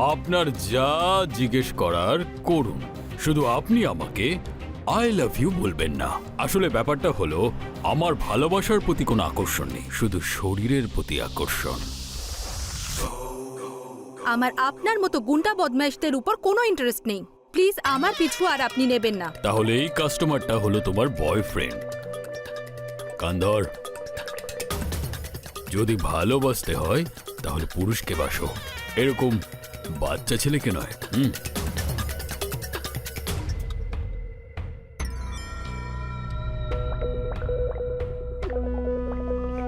আপনার যা জিজ্ঞেস করার করুন, শুধু আপনি আমাকে আই লাভ ইউ বলবেন না। আসলে ব্যাপারটা হলো আমার ভালোবাসার প্রতি কোনো আকর্ষণ নেই, শুধু শরীরের প্রতি আকর্ষণ। আমার আপনার মতো গুন্ডা বদমাইশদের উপর কোনো ইন্টারেস্ট নেই। প্লিজ আমার পিছু আর আপনি নেবেন না। তাহলে এই কাস্টমারটা হলো তোমার বয়ফ্রেন্ড। কান্ধর, যদি ভালোবাসতে হয় তাহলে পুরুষকে বাসো, এরকম বাচ্চা ছেলেকে নয়।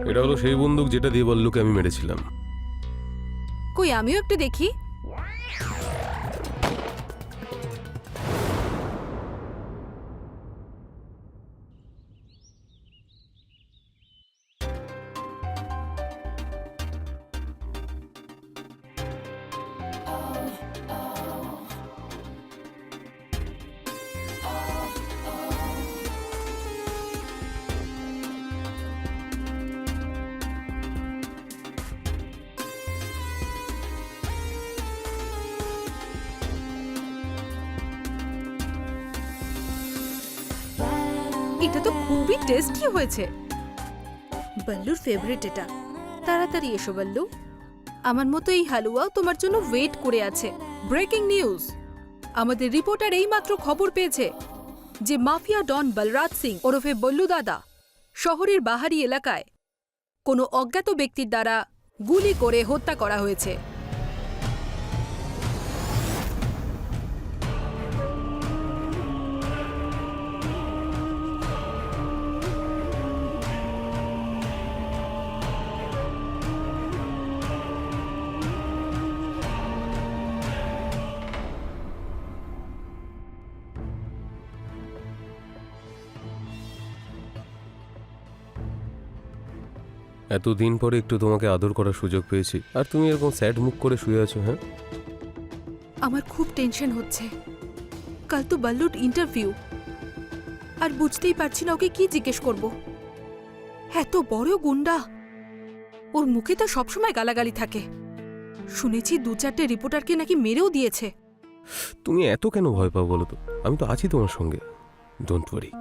এটা হলো সেই বন্দুক যেটা দিয়ে বল্লুকে আমি মেরেছিলাম। কই আমিও একটু দেখি। এটা তো খুবই টেস্টি হয়েছে। বল্লুর ফেভারিট এটা। তাড়াতাড়ি এসো বল্লু, আমার মতো এই হালুয়াও তোমার জন্য ওয়েট করে আছে। ব্রেকিং নিউজ, আমাদের রিপোর্টার এইমাত্র খবর পেয়েছে যে মাফিয়া ডন বলরাজ সিং ওরফে বল্লু দাদা শহরের বাহারি এলাকায় কোনো অজ্ঞাত ব্যক্তির দ্বারা গুলি করে হত্যা করা হয়েছে। এতদিন পরে একটু তোমাকে আদর করার সুযোগ পেয়েছি, আর তুমি এরকম স্যাড মুখ করে শুয়ে আছো। হ্যাঁ, আমার খুব টেনশন হচ্ছে। কাল তো বল্লুর ইন্টারভিউ, আর বুঝতেই পারছি না ওকে কি জিজ্ঞেস করব। এত বড় গুন্ডা, ওর মুখে তো সবসময় গালাগালি থাকে। শুনেছি 2-4টে রিপোর্টারকে নাকি মেরেও দিয়েছে। তুমি এত কেন ভয় পাও বলো তো? আমি তো আছি তোমার সঙ্গে, ডোন্ট ওয়ারি।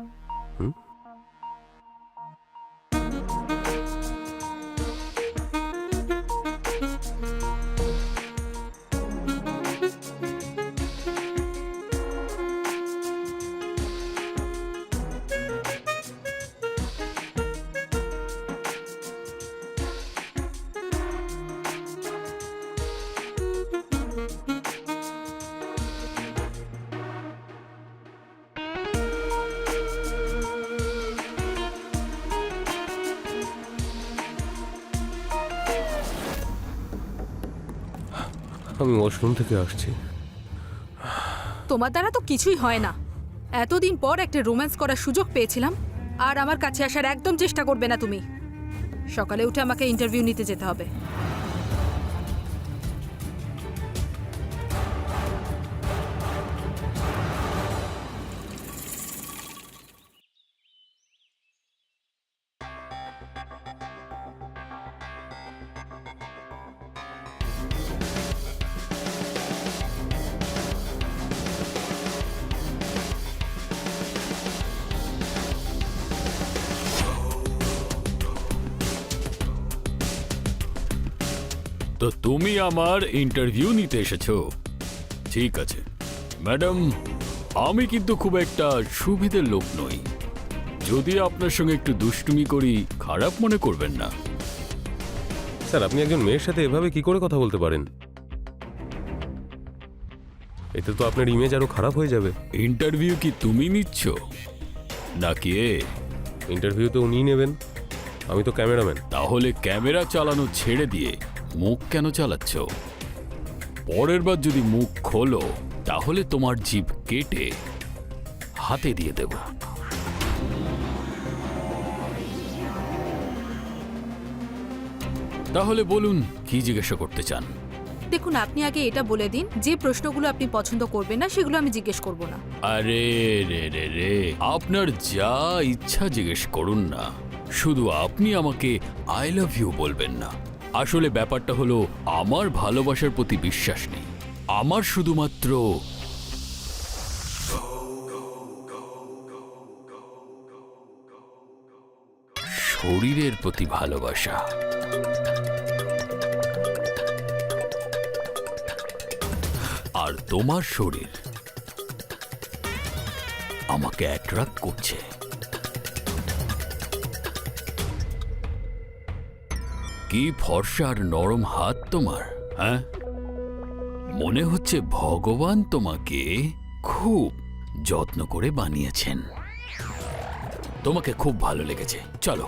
আমি ওয়াশরুম থেকে আসছি। তোমার দ্বারা তো কিছুই হয় না। এতদিন পর একটা রোম্যান্স করার সুযোগ পেয়েছিলাম, আর আমার কাছে আসার একদম চেষ্টা করবে না তুমি। সকালে উঠে আমাকে ইন্টারভিউ নিতে যেতে হবে। তো তুমি আমার ইন্টারভিউ নিতে এসেছো, ঠিক আছে ম্যাডাম। আমি কিন্তু খুব একটা সুবিধের লোক নই। যদি আপনার সঙ্গে একটু দুষ্টুমি করি, খারাপ মনে করবেন না। স্যার, আপনি একজন মেয়ের সাথে এভাবে কি করে কথা বলতে পারেন? এতে তো আপনার ইমেজ আরো খারাপ হয়ে যাবে। ইন্টারভিউ কি তুমি নিচ্ছ নাকি এ? ইন্টারভিউ তো উনিই নেবেন, আমি তো ক্যামেরাম্যান। তাহলে ক্যামেরা চালানো ছেড়ে দিয়ে মুখ কেন চালাচ্ছ? পরের বার যদি মুখ খোলো তাহলে তোমার জিভ কেটে হাতে দিয়ে দেব। তাহলে বলুন কি জিজ্ঞাসা করতে চান? দেখুন, আপনি আগে এটা বলে দিন যে প্রশ্নগুলো আপনি পছন্দ করবেন না সেগুলো আমি জিজ্ঞেস করব না। আরে রে রে রে, আপনার যা ইচ্ছা জিজ্ঞেস করুন না, শুধু আপনি আমাকে আই লাভ ইউ বলবেন না। আসলে ব্যাপারটা হলো আমার ভালোবাসার প্রতি বিশ্বাস নেই, আমার শুধুমাত্র শরীরের প্রতি ভালোবাসা। আর তোমার শরীর আমাকে অ্যাট্রাক্ট করছে। কি ফর্সা আর নরম হাত তোমার, হ্যাঁ? মনে হচ্ছে ভগবান তোমাকে খুব যত্ন করে বানিয়েছেন। তোমাকে খুব ভালো লেগেছে। চলো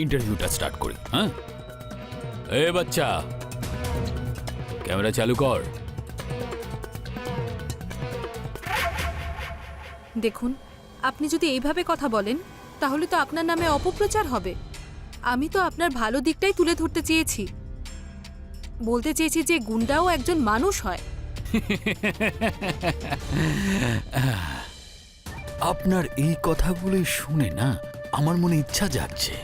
ইন্টারভিউটা স্টার্ট করি। হ্যাঁ, এ বাচ্চা, ক্যামেরা চালু কর। দেখুন, আপনি যদি এইভাবে কথা বলেন তাহলে তো আপনার নামে অপপ্রচার হবে। আমি তো আপনার ভালো দিকটাই তুলে ধরতে চেয়েছি। বলতে চেয়েছি যে গুন্ডাও একজন মানুষ হয়। আপনার এই কথাগুলো শুনে না আমার মনে ইচ্ছা যাচ্ছে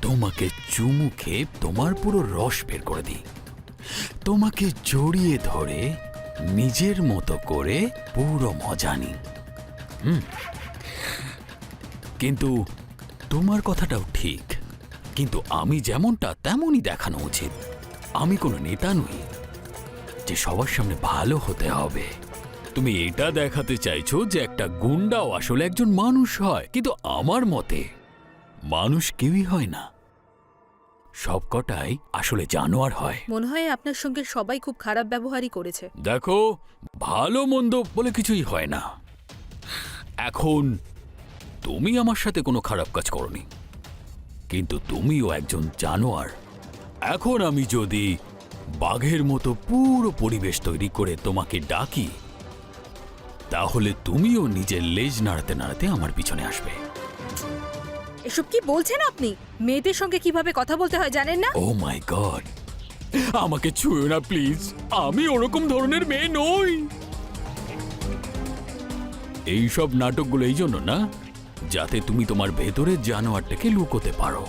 তোমাকে চুমু খেয়ে তোমার পুরো রস বের করে দিই, তোমাকে জড়িয়ে ধরে নিজের মতো করে পুরো মজা নিই। কিন্তু তোমার কথাটাও ঠিক, কিন্তু আমি যেমনটা তেমনই দেখানো উচিত। আমি কোনো নেতা নই যে সবার সামনে ভালো হতে হবে। তুমি এটা দেখাতে চাইছো যে একটা গুন্ডাও আসলে একজন মানুষ হয়, কিন্তু আমার মতে মানুষ কেউই হয় না, সবকটাই আসলে জানোয়ার হয়। মনে হয় আপনার সঙ্গে সবাই খুব খারাপ ব্যবহারই করেছে। দেখো, ভালো মন্দ বলে কিছুই হয় না। এখন তুমি আমার সাথে কোনো খারাপ কাজ করনি, কিন্তু তুমিও একজন জানোয়ার। এখন আমি যদি বাঘের মতো পুরো পরিবেশ তৈরি করে তোমাকে ডাকি, তাহলে তুমিও নিজের লেজ নাড়াতে নাড়াতে আমার পিছনে আসবে। এসব কি বলছেন আপনি? মেয়েদের সঙ্গে কিভাবে কথা বলতে হয় জানেন না? ও মাই গড, আমাকে ছুঁয়ো না প্লিজ, আমি ওরকম ধরনের মেয়ে নই। এইসব নাটকগুলো এই জন্য না, যাতে তুমি তোমার ভেতরের জানোয়ারটাকে লুকোতে পারো।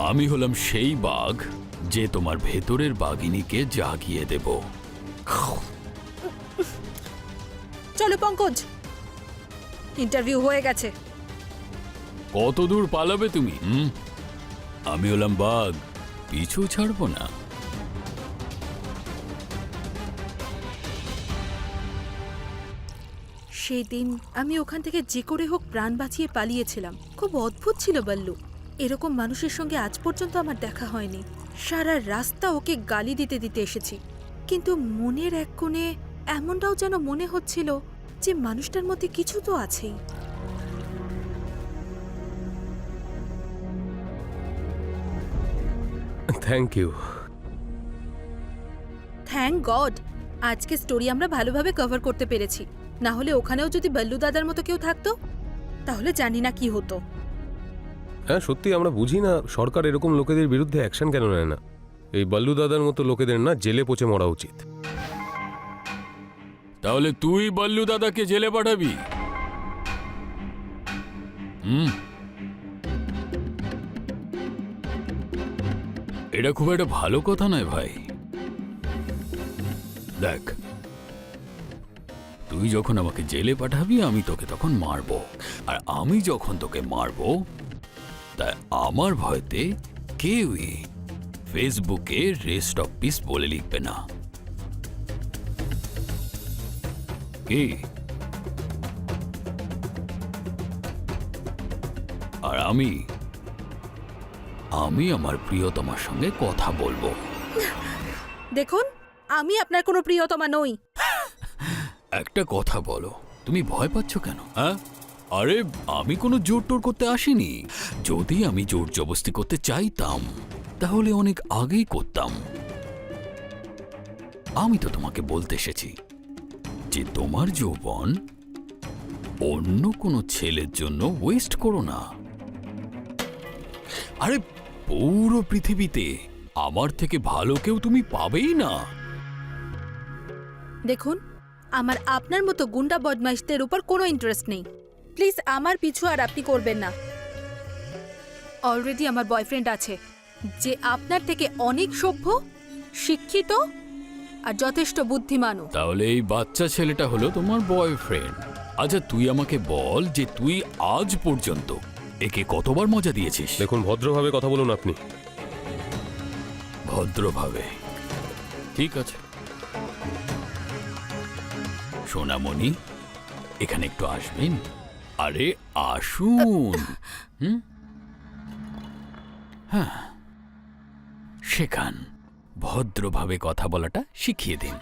আমি হলাম সেই বাঘ যে তোমার ভেতরের বাঘিনীকে জাগিয়ে দেব। চলো পঙ্কজ, ইন্টারভিউ হয়ে গেছে। কত দূর পালাবে তুমি? আমি হলাম বাঘ, পিছু ছাড়বো না। সেই দিন আমি ওখান থেকে যে করে হোক প্রাণ বাঁচিয়ে পালিয়েছিলাম। খুব অদ্ভুত ছিল বল্লু। এরকম মানুষের সঙ্গে আজ পর্যন্ত আমার দেখা হয়নি। সারা রাস্তা ওকে গালি দিতে দিতে এসেছি, কিন্তু মনের এক কোণে এমনটাও যেন মনে হচ্ছিল যে মানুষটার মধ্যে কিছু তো আছেই। Thank you. থ্যাংক গড আজকে স্টোরি আমরা ভালোভাবে কভার করতে পেরেছি। না হলে ওখানেও যদি বল্লু দাদার মতো কেউ থাকতো তাহলে জানি না কি হতো। হ্যাঁ, সত্যি আমরা বুঝি না সরকার এরকম লোকেদের বিরুদ্ধে অ্যাকশন কেন নেয় না। এই বল্লু দাদার মতো লোকেদের না জেলে পচে মরা উচিত। তাহলে তুই বল্লু দাদাকে জেলে পাঠাবি? এটা খুব একটা ভালো কথা নয় ভাই। দেখ, তুই যখন আমাকে জেলে পাঠাবি আমি তোকে তখন মারবো, আর আমি যখন তোকে মারবো তাই আমার ভয়তে কেউই ফেসবুকে রেস্ট অফ পিস বলে লিখবে না। কি? আর আমি আমার প্রিয়তমার সঙ্গে কথা বলবো। দেখুন, আমি আপনার কোনো প্রিয়তমা নই। একটা কথা বলো, তুমি ভয় পাচ্ছ কেন? হ্যাঁ, আরে আমি কোনো জোর টোর করতে আসিনি। যদি আমি জোর জবস্তি করতে চাইতাম তাহলে অনেক আগেই করতাম। আমি তো তোমাকে বলতে এসেছি যে তোমার যৌবন অন্য কোনো ছেলের জন্য ওয়েস্ট করো না। আরে পুরো পৃথিবীতে আমার থেকে ভালো কেউ তুমি পাবেই না। দেখুন, আমার আপনার মতো গুন্ডা বদমাইশদের উপর কোনো ইন্টারেস্ট নেই। প্লিজ আমার পিছু আর আপনি করবেন না। অলরেডি আমার বয়ফ্রেন্ড আছে যে আপনার থেকে অনেক সভ্য, শিক্ষিত আর যথেষ্ট বুদ্ধিমানও। তাহলে এই বাচ্চা ছেলেটা হলো তোমার বয়ফ্রেন্ড। আচ্ছা তুই আমাকে বল যে তুই আজ পর্যন্ত একে কতবার মজা দিয়েছিস? দেখুন, ভদ্রভাবে কথা বলুন আপনি। ভদ্রভাবে, ঠিক আছে। সোনামণি, এখানে একটু আসবেন? আরে আসুন। হ্যাঁ, শেখান, ভদ্রভাবে কথা বলাটা শিখিয়ে দিন।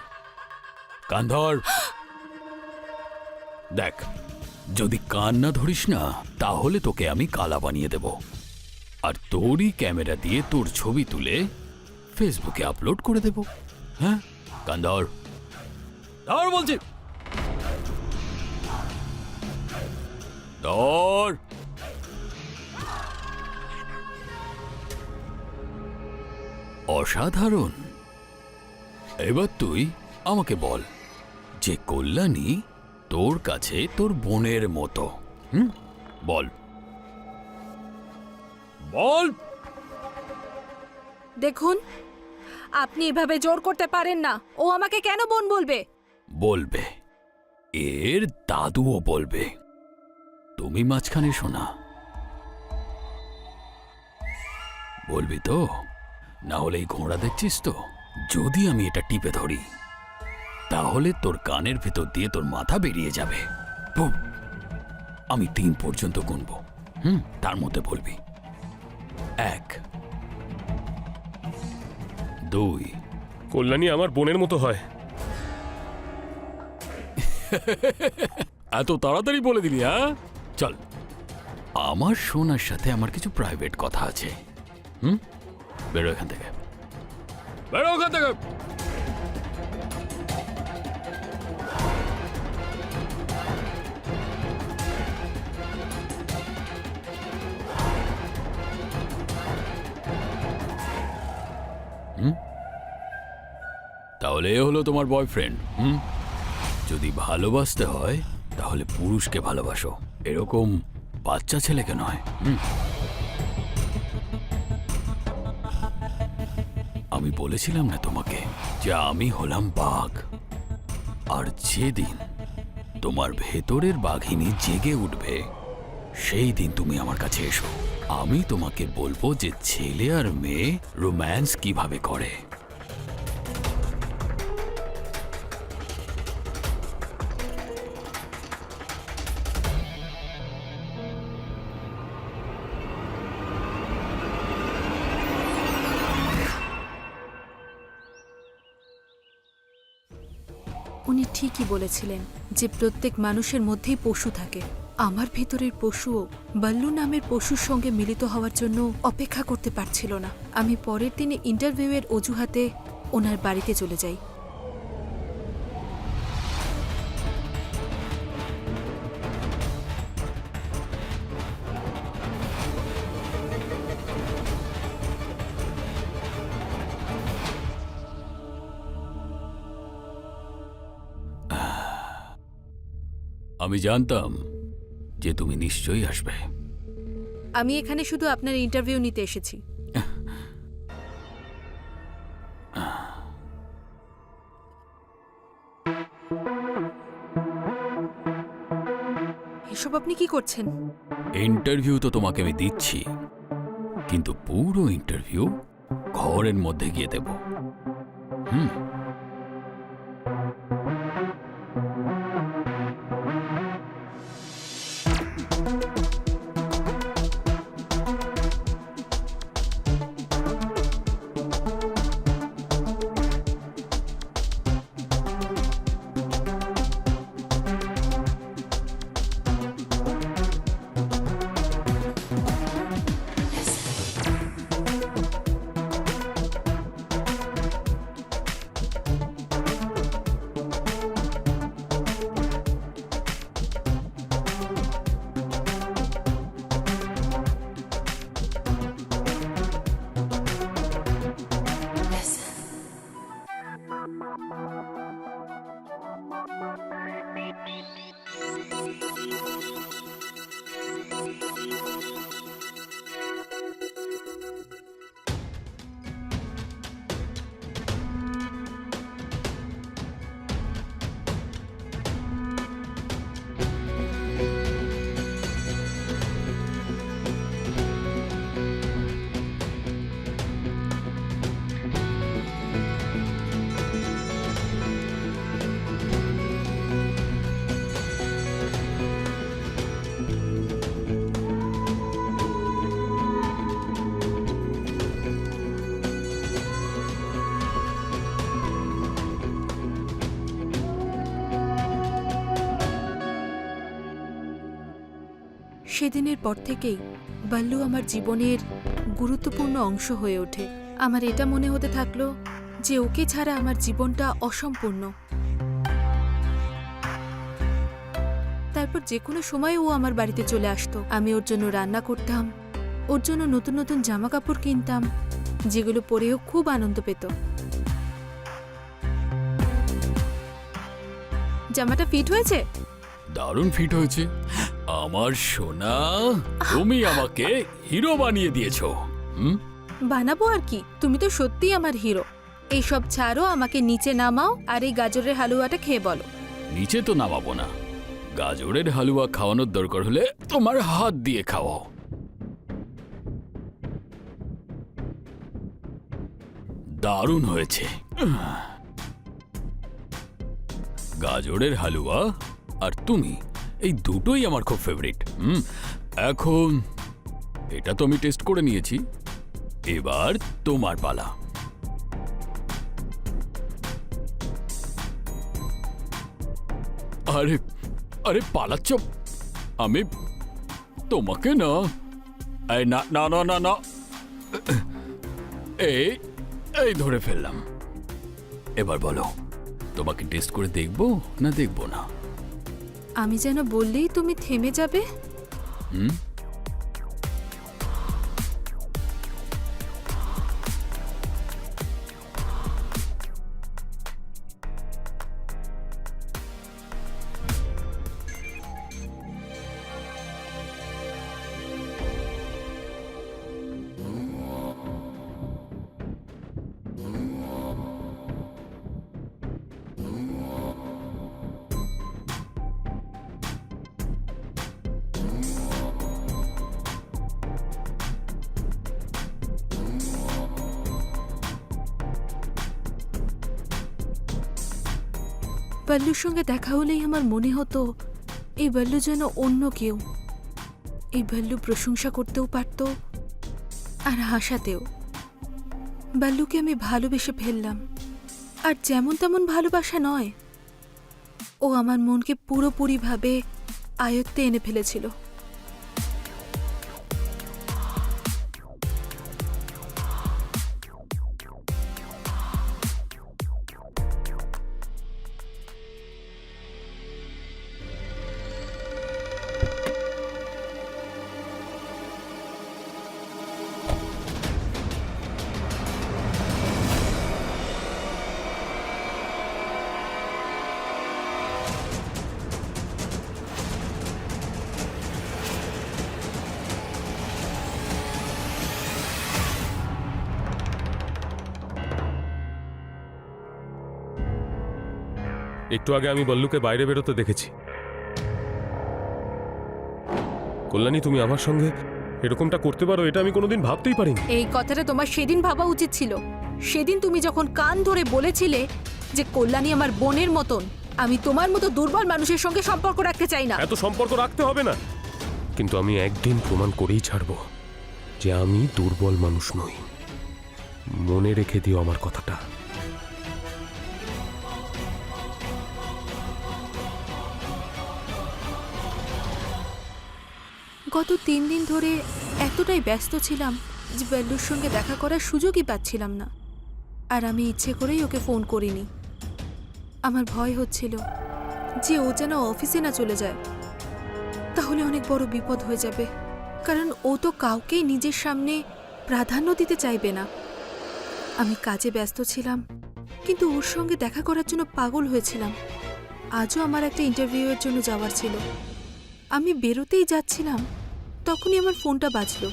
কান ধর। দেখ, যদি কান না ধরিস না তাহলে তোকে আমি কালা বানিয়ে দেব, আর তোরই ক্যামেরা দিয়ে তোর ছবি তুলে ফেসবুকে আপলোড করে দেব। হ্যাঁ, কান ধর, ধর বলছি, ধর। অসাধারণ। এবার তুই আমাকে বল যে কল্যাণী তোর কাছে তোর বোনের মতো। বল বল। দেখুন, আপনি এভাবে জোর করতে পারেন না। ও আমাকে কেন বোন বলবে? বলবে, এর দাদুও বলবে। তুমি মাঝখানে শোনা। বলবি তো? না হলে এই ঘোড়া দেখছিস তো, যদি আমি এটা টিপে ধরি তাহলে তোর কানের ভেতর দিয়ে তোর মাথা বেরিয়ে যাবে। বুম! আমি 3 পর্যন্ত গুনব। তার মধ্যে বলবি 1, 2। কল্যাণী আমার বোনের মতো হয়। এত তাড়াতাড়ি বলে দিলি? হ্যাঁ, চল। আমার সোনার সাথে আমার কিছু প্রাইভেট কথা আছে। বেরো এখান থেকে, বেরো ওখান থেকে। তাহলে এ হলো তোমার বয়ফ্রেন্ড। যদি ভালোবাসতে হয় তাহলে পুরুষকে ভালোবাসো, এরকম বাচ্চা ছেলেকে নয়। আমি বলেছিলাম না তোমাকে যে আমি হলাম বাঘ, আর যেদিন তোমার ভেতরের বাঘিনী জেগে উঠবে সেই দিন তুমি আমার কাছে এসো। আমি তোমাকে বলবো যে ছেলে আর মেয়ে রোম্যান্স কিভাবে করে। উনি ঠিকই বলেছিলেন যে প্রত্যেক মানুষের মধ্যেই পশু থাকে। আমার ভেতরের পশুও বল্লু নামের পশুর সঙ্গে মিলিত হওয়ার জন্য অপেক্ষা করতে পারছিল না। আমি পরের দিনে ইন্টারভিউয়ের অজুহাতে ওনার বাড়িতে চলে যাই। আমি জানতাম যে তুমি নিশ্চয়ই আসবে। আমি এখানে শুধু আপনার ইন্টারভিউ নিতে এসেছি। এসব আপনি কি করছেন? ইন্টারভিউ তো তোমাকে আমি দিচ্ছি, কিন্তু পুরো ইন্টারভিউ ঘরের মধ্যে গিয়ে দেব। সেদিনের পর থেকেই বাল্লু আমার জীবনের গুরুত্বপূর্ণ অংশ হয়ে ওঠে। আমার এটা মনে হতে থাকলো যে ওকে ছাড়া আমার জীবনটা অসম্পূর্ণ। তারপর যে কোনো সময় ও আমার বাড়িতে চলে আসতো। আমি ওর জন্য রান্না করতাম, ওর জন্য নতুন নতুন জামা কাপড় কিনতাম, যেগুলো পরেও খুব আনন্দ পেত। জামাটা ফিট হয়েছে? দারুণ ফিট হয়েছে। আমার সোনা, তুমি আমাকে হিরো বানিয়ে দিয়েছো। বানাবো আর কি, তুমি তো সত্যিই আমার হিরো। এইসব ছাড়ো, আমাকে নিচে নামাও আর এই গাজরের হালুয়াটা খেয়ে বলো। নিচে তো নামাবো না, গাজরের হালুয়া খাওয়ানোর দরকার হলে তোমার হাত দিয়ে খাওয়াও। দারুণ হয়েছে। গাজরের হালুয়া আর তুমি, এই দুটোই আমার খুব ফেভারিট। এখন এটা তো আমি টেস্ট করে নিয়েছি, এবার তোমার পালা। আরে আরে পালাচ্ছ? আমি তোমাকে না, এই না না না না না, এই এই ধরে ফেললাম। এবার বলো, তোমাকে টেস্ট করে দেখবো না দেখবো না? আমি যেন বললেই তুমি থেমে যাবে। বাল্লুর সঙ্গে দেখা হলেই আমার মনে হতো এই বাল্লু যেন অন্য কেউ। এই বাল্লু প্রশংসা করতেও পারত আর হাসাতেও। বাল্লুকে আমি ভালোবেসে ফেললাম, আর যেমন তেমন ভালোবাসা নয়, ও আমার মনকে পুরোপুরিভাবে আয়ত্তে এনে ফেলেছিল। একটু আগে আমি বল্লুকে বাইরে বেরোতে দেখেছি। কল্যাণী, তুমি আমার সঙ্গে এরকমটা করতে পারো এটা আমি কোনোদিন ভাবতেই পারিনি। এই কথাটা তোমার সেদিন ভাবা উচিত ছিল। সেদিন তুমি যখন কান ধরে বলেছিলে যে কল্যাণী আমার বোনের মতন, আমি তোমার মতো দুর্বল মানুষের সঙ্গে সম্পর্ক রাখতে চাই না। এত সম্পর্ক রাখতে হবে না, কিন্তু আমি একদিন প্রমাণ করেই ছাড়ব যে আমি দুর্বল মানুষ নই। মনে রেখে দিও আমার কথাটা। গত 3 দিন ধরে এতটাই ব্যস্ত ছিলাম যে বাল্লুর সঙ্গে দেখা করার সুযোগই পাচ্ছিলাম না। আর আমি ইচ্ছে করেই ওকে ফোন করিনি। আমার ভয় হচ্ছিল যে ও যেন অফিসে না চলে যায়, তাহলে অনেক বড় বিপদ হয়ে যাবে। কারণ ও তো কাউকেই নিজের সামনে প্রাধান্য দিতে চাইবে না। আমি কাজে ব্যস্ত ছিলাম, কিন্তু ওর সঙ্গে দেখা করার জন্য পাগল হয়েছিলাম। আজও আমার একটা ইন্টারভিউয়ের জন্য যাওয়ার ছিল। আমি বেরোতেই যাচ্ছিলাম, তখনই আমার ফোনটা বাজলো।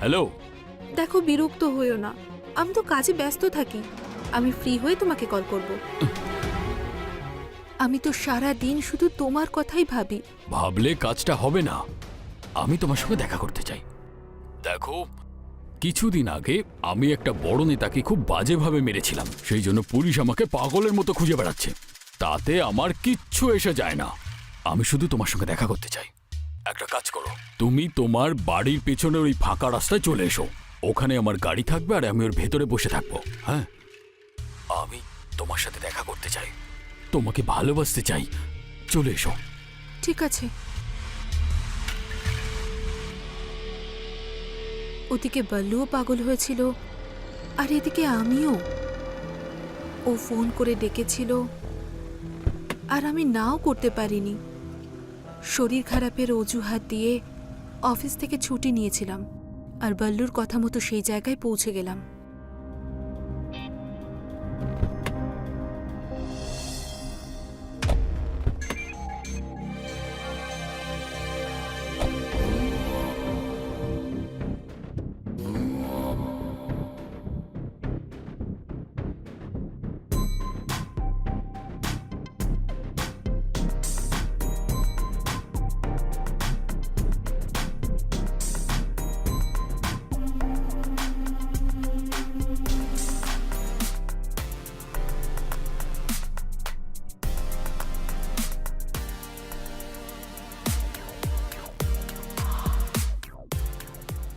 হ্যালো। দেখো, বিরক্ত হইও না, আমি তো কাজে ব্যস্ত থাকি। আমি ফ্রি হয়ে তোমাকে কল করব। আমি তো সারা দিন শুধু তোমার কথাই ভাবি। ভাবলে কাজটা হবে না। আমি তোমার সঙ্গে দেখা করতে চাই। দেখো, কিছুদিন আগে আমি একটা বড় নেতাকে খুব বাজেভাবে মেরেছিলাম, সেই জন্য পুলিশ আমাকে পাগলের মতো খুঁজে বেড়াচ্ছে। তাতে আমার কিচ্ছু এসে যায় না। আমি শুধু তোমার সঙ্গে দেখা করতে চাই। একটা কাজ করো, তুমি তোমার বাড়ির পেছনের ওই ফাঁকা রাস্তায় চলে এসো। ওখানে আমার গাড়ি থাকবে আর আমি ওর ভেতরে বসে থাকবো। হ্যাঁ, আমি তোমার সাথে দেখা করতে চাই। তোমাকে ভালোবাসতে চাই, চলে এসো। ঠিক আছে। ওদিকে বল্লুও পাগল হয়েছিল, আর এদিকে আমিও। ও ফোন করে ডেকেছিল, আর আমি নাও করতে পারিনি। শরীর খারাপের অজুহাত দিয়ে অফিস থেকে ছুটি নিয়েছিলাম, আর বল্লুর কথা মতো সেই জায়গায় পৌঁছে গেলাম।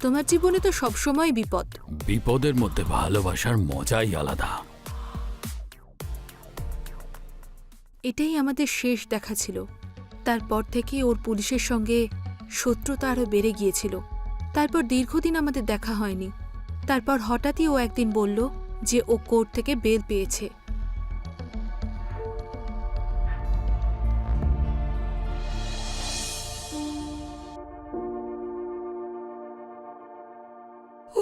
তোমার জীবনে তো সবসময় বিপদ। বিপদের মধ্যে ভালোবাসার মজাই আলাদা। এটাই আমাদের শেষ দেখা ছিল। তারপর থেকে ওর পুলিশের সঙ্গে শত্রুতা আরও বেড়ে গিয়েছিল। তারপর দীর্ঘদিন আমাদের দেখা হয়নি। তারপর হঠাৎই ও একদিন বলল যে ও কোর্ট থেকে বেল পেয়েছে।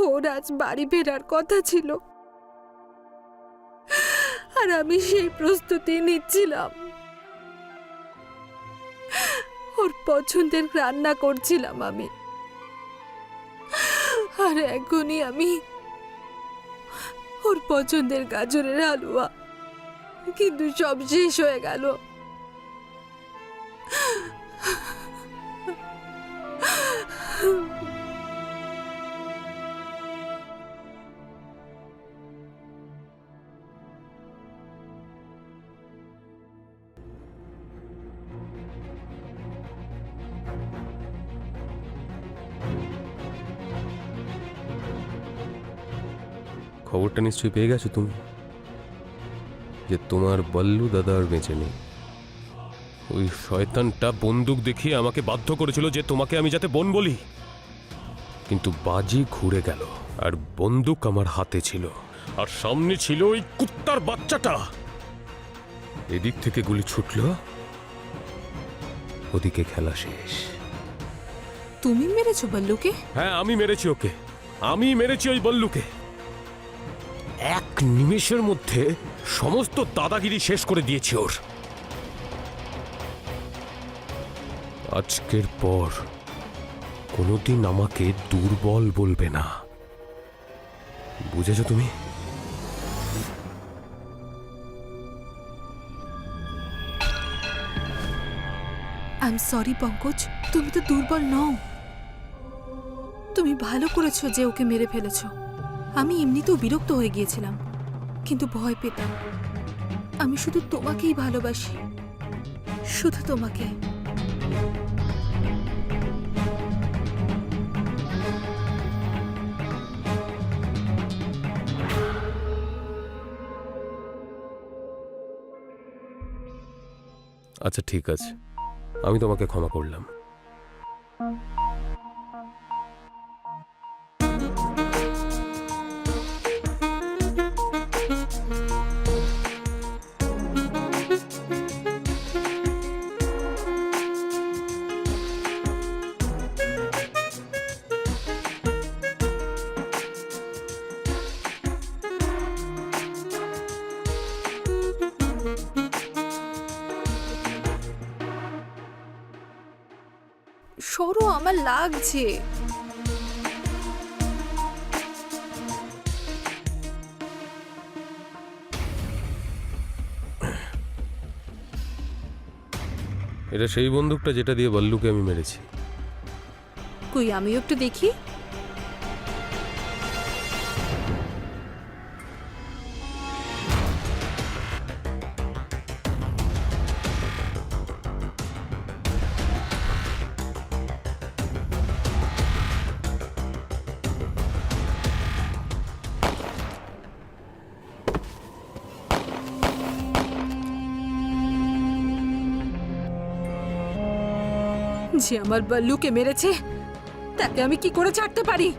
ওর আজ বাড়ি ফেরার কথা ছিল, আর আমি সেই প্রস্তুতি নিচ্ছিলাম। ওর পছন্দের রান্না করছিলাম আমি, আর এখনই আমি ওর পছন্দের গাজরের হালুয়া, কিন্তু সব শেষ হয়ে গেল। খবরটা নিশ্চয়ই পেয়ে গেছো তুমি, যে তোমার বল্লু দাদা আর বেঁচে নেই। ওই শয়তানটা বন্দুক দেখিয়ে আমাকে বাধ্য করেছিল যে তোমাকে আমি যাতে বোন বলি, কিন্তু বাজি ঘুরে গেল, আর বন্দুক আমার হাতে ছিল, আর সামনে ছিল ওই কুত্তার বাচ্চাটা। এদিক থেকে গুলি ছুটল, ওদিকে খেলা শেষ। তুমি মেরেছো বল্লুকে? হ্যাঁ, আমি মেরেছি ওকে, আমি মেরেছি ওই বল্লুকে। এক নিমেষের মধ্যে সমস্ত দাদাগিরি শেষ করে দিয়েছি ওর। আজকের পর কোনোদিন আমাকে দুর্বল বলবে না, বুঝেছো তুমি? আই এম সরি পঙ্কজ, তুমি তো দুর্বল নও। তুমি ভালো করেছো যে ওকে মেরে ফেলেছো। আমি এমনিতেও বিরক্ত হয়ে গিয়েছিলাম, কিন্তু ভয় পেতাম। আমি শুধু তোমাকেই ভালোবাসি, শুধু তোমাকে। আচ্ছা ঠিক আছে, আমি তোমাকে ক্ষমা করলাম। সরো, আমার লাগছে। এটা সেই বন্দুকটা যেটা দিয়ে বল্লুকে আমি মেরেছি। কই, আমিও একটু দেখি। যে আমার বল্লুকে মেরেছে তাকে আমি কি করে ছাড়তে পারি?